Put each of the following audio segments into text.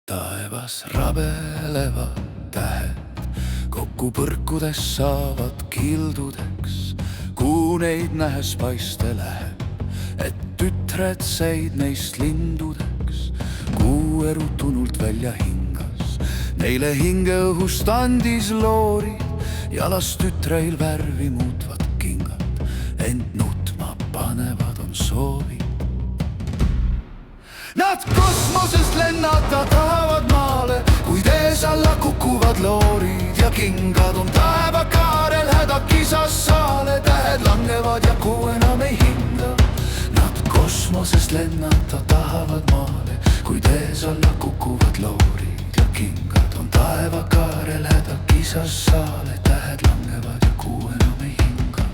Taevas rabelevad tähed, kokku põrkudes saavad kildudeks. Kuu neid nähes paiste läheb, et tütred said neist lindudeks. Kuu erutunult välja hingas, neile hingeõhust andis loorid. Jalas tütreil värvi muutvad kingad, ent nutma panevad on soovid. Nad kosmosest lennata tahavad maale, kuid ees alla kukuvad loorid ja kingad on taevakaarel hädakisas saale. Tähed langevad ja kuu enam ei hinga. Nad kosmosest lennata tahavad maale, kuid ees alla kukuvad loorid ja kingad on taevakaarel hädakisas saale. Tähed langevad ja kuu enam ei hinga.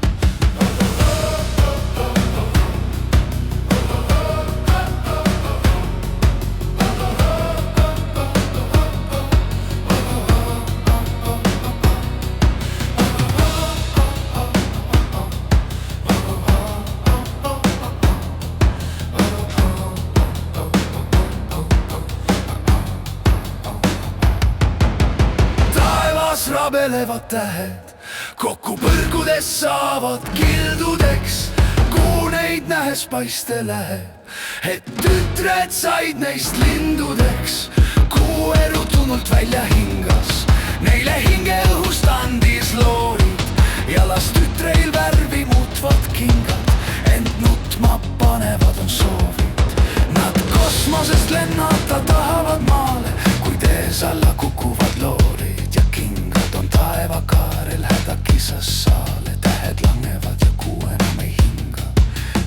Rabelevad tähed, kokku põrkudes saavad kildudeks. Kuu neid nähes paiste läheb, et tütred said neist lindudeks. Kuu erutunult välja hingas, neile hingeõhust andis loorid. Jalas tütreil värvi muutvad kingad, ent nutma panevad on soovid. Nad kosmosest lennata tahavad maale, kuid ees alla kukuvad loorid ja kingad on taevakaarel hädakisas saale. Tähed langevad ja kuu enam ei hinga.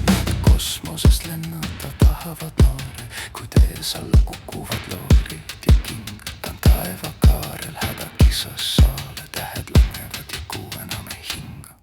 Nad kosmosest lennata tahavad maale, kuid ees alla kukuvad loorid ja kingad on taevakaarel hädakisas saale. Tähed langevad ja kuu enam ei hinga.